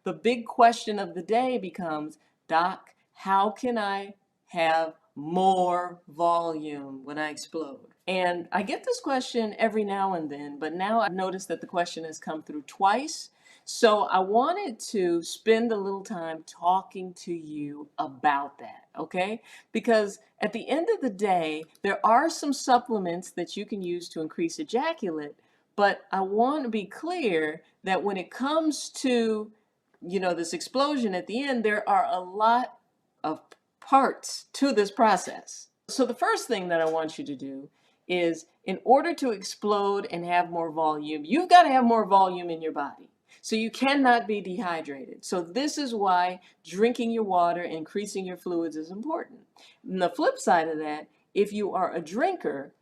the big question of the day becomes, Doc, how can I have more volume when I explode? And I get this question every now and then, but now I've noticed that the question has come through twice. So I wanted to spend a little time talking to you about that, okay? Because at the end of the day, there are some supplements that you can use to increase ejaculate, but I want to be clear that when it comes to, this explosion at the end, there are a lot of parts to this process. So the first thing that I want you to do is, in order to explode and have more volume, you've got to have more volume in your body. So you cannot be dehydrated. So this is why drinking your water, increasing your fluids is important. And the flip side of that, if you are a drinker,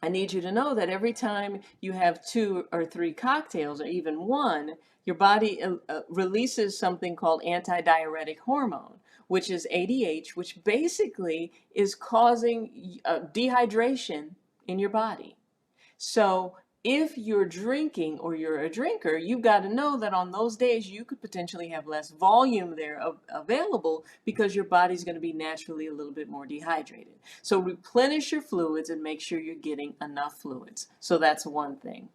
I need you to know that every time you have 2 or 3 cocktails, or even one, your body releases something called antidiuretic hormone, which is ADH, which basically is causing dehydration in your body. So if you're drinking or you're a drinker, you've got to know that on those days you could potentially have less volume there available because your body's going to be naturally a little bit more dehydrated. So replenish your fluids and make sure you're getting enough fluids. So that's one thing.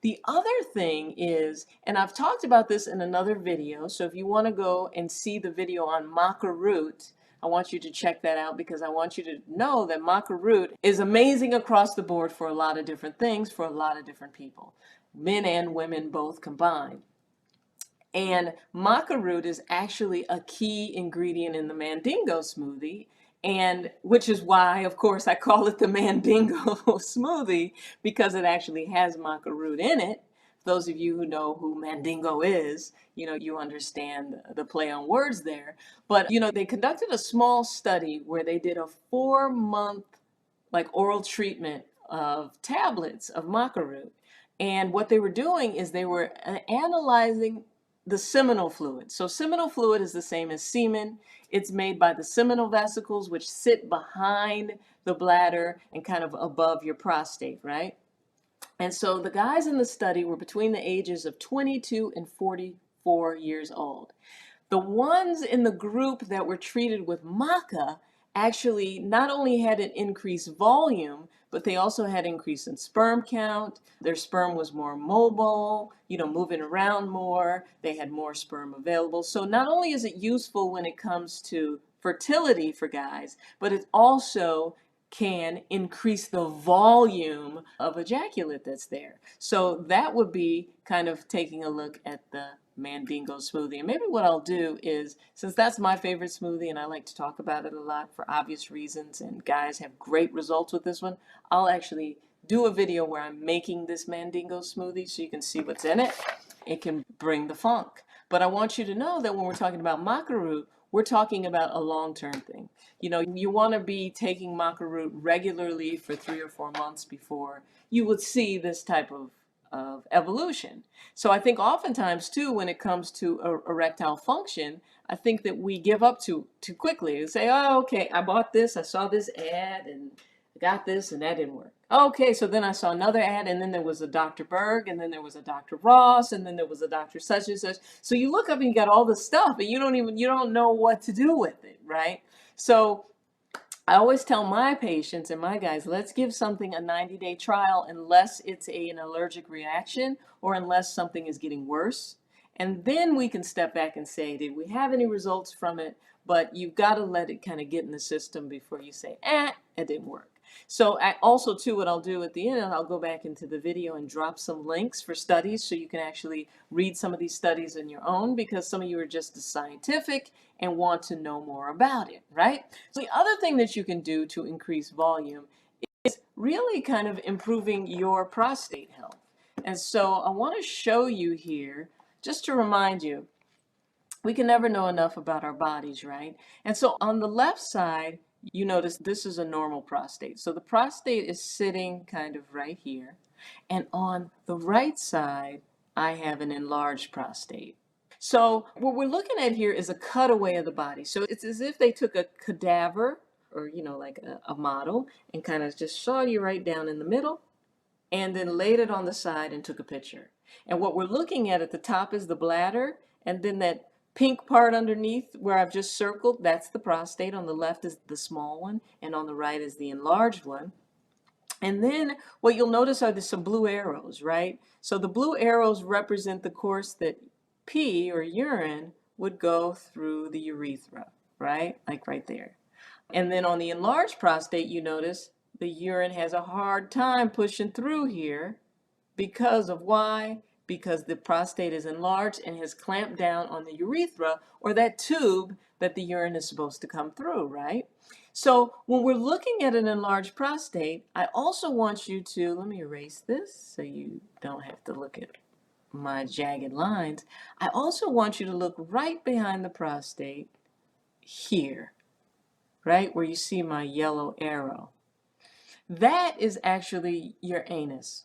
The other thing is, and I've talked about this in another video, so if you want to go and see the video on Maca root, I want you to check that out, because I want you to know that Maca root is amazing across the board for a lot of different things for a lot of different people, men and women both combined. And Maca root is actually a key ingredient in the Mandingo smoothie, and which is why, of course, I call it the Mandingo smoothie, because it actually has Maca root in it. Those of you who know who Mandingo is, you understand the play on words there. But, they conducted a small study where they did a 4-month oral treatment of tablets of Maca root. And what they were doing is they were analyzing the seminal fluid. So seminal fluid is the same as semen. It's made by the seminal vesicles, which sit behind the bladder and kind of above your prostate, right? And so the guys in the study were between the ages of 22 and 44 years old. The ones in the group that were treated with Maca actually not only had an increased volume, but they also had increase in sperm count. Their sperm was more mobile, moving around more. They had more sperm available. So not only is it useful when it comes to fertility for guys, but it also can increase the volume of ejaculate that's there. So that would be kind of taking a look at the Mandingo smoothie. And maybe what I'll do is, since that's my favorite smoothie and I like to talk about it a lot for obvious reasons, and guys have great results with this one, I'll actually do a video where I'm making this Mandingo smoothie so you can see what's in it. It can bring the funk. But I want you to know that when we're talking about Maca root, we're talking about a long-term thing. You want to be taking Maca root regularly for 3 or 4 months before you would see this type of evolution. So I think oftentimes too, when it comes to erectile function, I think that we give up too quickly and say, oh, okay, I bought this, I saw this ad and I got this and that didn't work. Okay, so then I saw another ad, and then there was a Dr. Berg, and then there was a Dr. Ross, and then there was a Dr. such and such. So you look up and you got all this stuff, and you don't know what to do with it, right? So I always tell my patients and my guys, let's give something a 90-day trial unless it's an allergic reaction or unless something is getting worse. And then we can step back and say, did we have any results from it? But you've got to let it kind of get in the system before you say, it didn't work. So also too, what I'll do at the end, I'll go back into the video and drop some links for studies so you can actually read some of these studies on your own, because some of you are just as scientific and want to know more about it, right? So the other thing that you can do to increase volume is really kind of improving your prostate health. And so I want to show you here, just to remind you, we can never know enough about our bodies, right? And so on the left side, you notice this is a normal prostate. So the prostate is sitting kind of right here. And on the right side, I have an enlarged prostate. So what we're looking at here is a cutaway of the body. So it's as if they took a cadaver, or like a model, and kind of just saw you right down in the middle, and then laid it on the side and took a picture. And what we're looking at the top is the bladder, And then that pink part underneath where I've just circled, that's the prostate. On the left is the small one, and on the right is the enlarged one. And then what you'll notice are there's some blue arrows, right? So the blue arrows represent the course that pee or urine would go through the urethra, right? Like right there. And then on the enlarged prostate, you notice the urine has a hard time pushing through here because of why? Because the prostate is enlarged and has clamped down on the urethra, or that tube that the urine is supposed to come through, right? So when we're looking at an enlarged prostate, I also want you to, let me erase this so you don't have to look at my jagged lines. I also want you to look right behind the prostate here, right where you see my yellow arrow. That is actually your anus.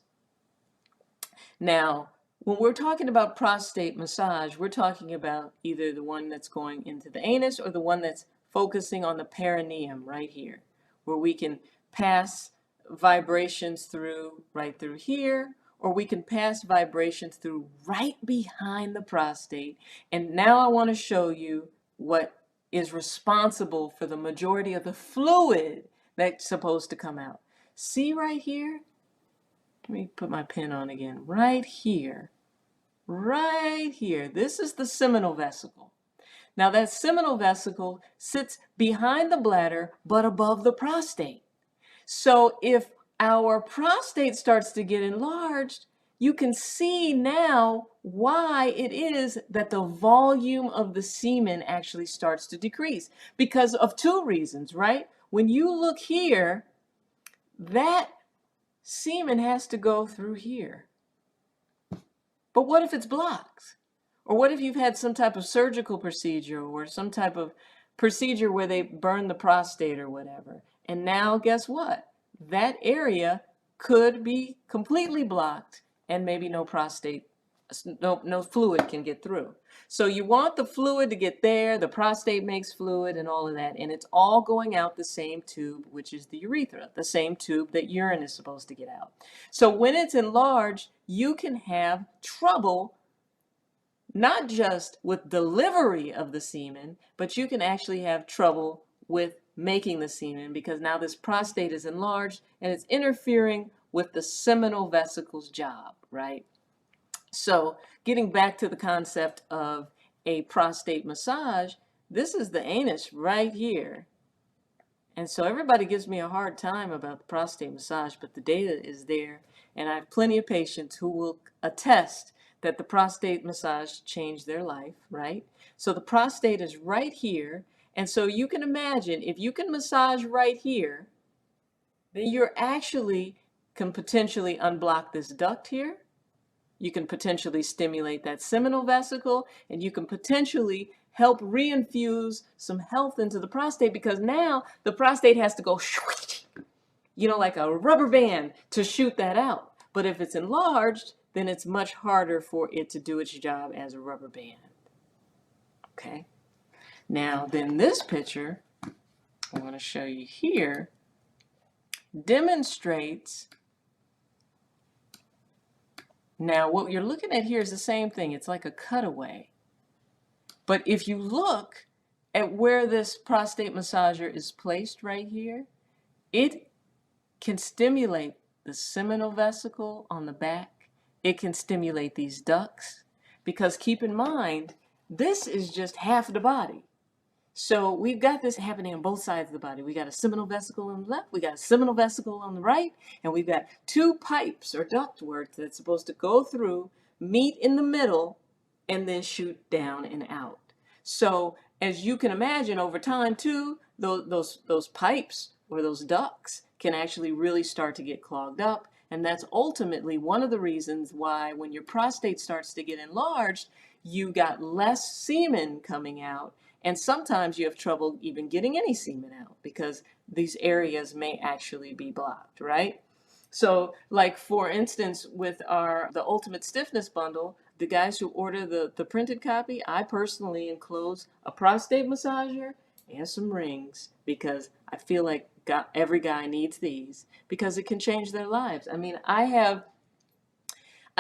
Now, when we're talking about prostate massage, we're talking about either the one that's going into the anus or the one that's focusing on the perineum right here, where we can pass vibrations through right through here, or we can pass vibrations through right behind the prostate. And now I want to show you what is responsible for the majority of the fluid that's supposed to come out. See right here? Let me put my pen on again. Right here. Right here. This is the seminal vesicle. Now that seminal vesicle sits behind the bladder but above the prostate. So if our prostate starts to get enlarged, you can see now why it is that the volume of the semen actually starts to decrease. Because of two reasons, right? When you look here, that semen has to go through here. But what if it's blocked? Or what if you've had some type of surgical procedure or some type of procedure where they burn the prostate or whatever? And now guess what? That area could be completely blocked and maybe no prostate, no fluid can get through. So you want the fluid to get there, the prostate makes fluid and all of that, and it's all going out the same tube, which is the urethra, the same tube that urine is supposed to get out. So when it's enlarged, you can have trouble not just with delivery of the semen, but you can actually have trouble with making the semen because now this prostate is enlarged and it's interfering with the seminal vesicle's job, right? So getting back to the concept of a prostate massage, this is the anus right here. And so everybody gives me a hard time about the prostate massage, but the data is there. And I have plenty of patients who will attest that the prostate massage changed their life, right? So the prostate is right here. And so you can imagine if you can massage right here, then you're actually can potentially unblock this duct here. You can potentially stimulate that seminal vesicle, and you can potentially help reinfuse some health into the prostate because now the prostate has to go, like a rubber band to shoot that out. But if it's enlarged, then it's much harder for it to do its job as a rubber band. Okay. Now, then this picture, I'm going to show you here, demonstrates. Now, what you're looking at here is the same thing. It's like a cutaway. But if you look at where this prostate massager is placed right here, it can stimulate the seminal vesicle on the back. It can stimulate these ducts. Because keep in mind, this is just half the body. So we've got this happening on both sides of the body. We got a seminal vesicle on the left, we got a seminal vesicle on the right, and we've got two pipes or ductwork that's supposed to go through, meet in the middle, and then shoot down and out. So as you can imagine, over time too, those pipes or those ducts can actually really start to get clogged up. And that's ultimately one of the reasons why when your prostate starts to get enlarged, you got less semen coming out. And sometimes you have trouble even getting any semen out because these areas may actually be blocked, right? So like for instance, with the Ultimate Stiffness Bundle, the guys who order the printed copy, I personally enclose a prostate massager and some rings because I feel like every guy needs these because it can change their lives. I mean, I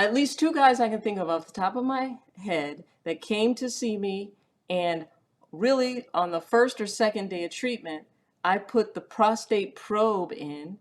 at least two guys I can think of off the top of my head that came to see me, and really on the first or second day of treatment, I put the prostate probe in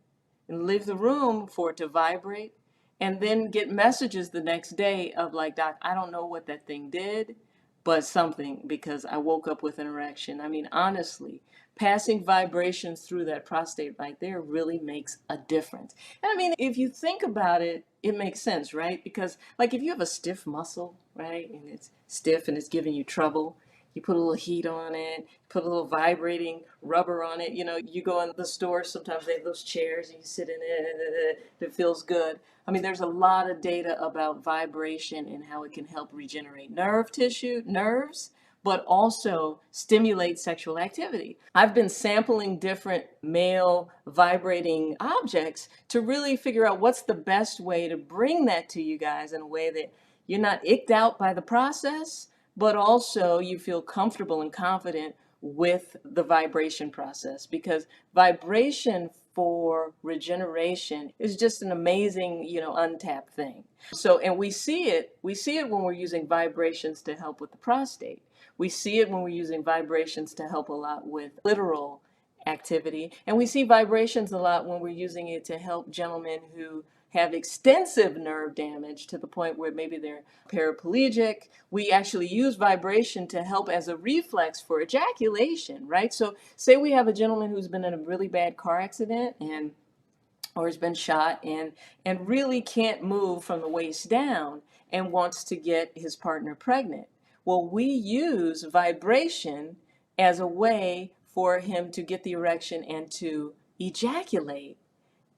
and leave the room for it to vibrate, and then get messages the next day of like, Doc, I don't know what that thing did, but something, because I woke up with an erection. I mean, honestly, passing vibrations through that prostate right there really makes a difference. And I mean, if you think about it, it makes sense, right? Because like if you have a stiff muscle, right, and it's stiff and it's giving you trouble, you put a little heat on it, put a little vibrating rubber on it. You know, you go in the store, sometimes they have those chairs and you sit in it, it feels good. I mean, there's a lot of data about vibration and how it can help regenerate nerve tissue, nerves, but also stimulate sexual activity. I've been sampling different male vibrating objects to really figure out what's the best way to bring that to you guys in a way that you're not icked out by the process, but also you feel comfortable and confident with the vibration process, because vibration for regeneration is just an amazing, untapped thing. So, and we see it when we're using vibrations to help with the prostate. We see it when we're using vibrations to help a lot with clitoral activity. And we see vibrations a lot when we're using it to help gentlemen who have extensive nerve damage to the point where maybe they're paraplegic. We actually use vibration to help as a reflex for ejaculation, right? So say we have a gentleman who's been in a really bad car accident and or has been shot and really can't move from the waist down and wants to get his partner pregnant. Well, we use vibration as a way for him to get the erection and to ejaculate,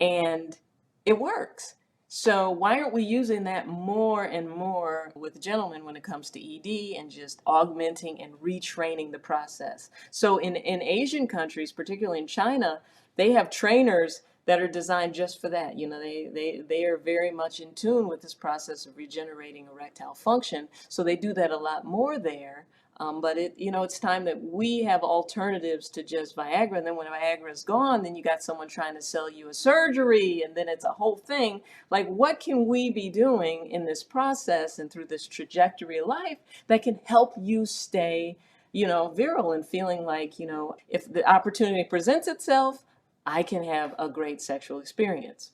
and it works. So why aren't we using that more and more with gentlemen when it comes to ED and just augmenting and retraining the process? So in Asian countries, particularly in China, they have trainers that are designed just for that. They are very much in tune with this process of regenerating erectile function. So they do that a lot more there. But it's time that we have alternatives to just Viagra. And then when Viagra is gone, then you got someone trying to sell you a surgery, and then it's a whole thing. Like, what can we be doing in this process and through this trajectory of life that can help you stay, virile and feeling like, if the opportunity presents itself, I can have a great sexual experience.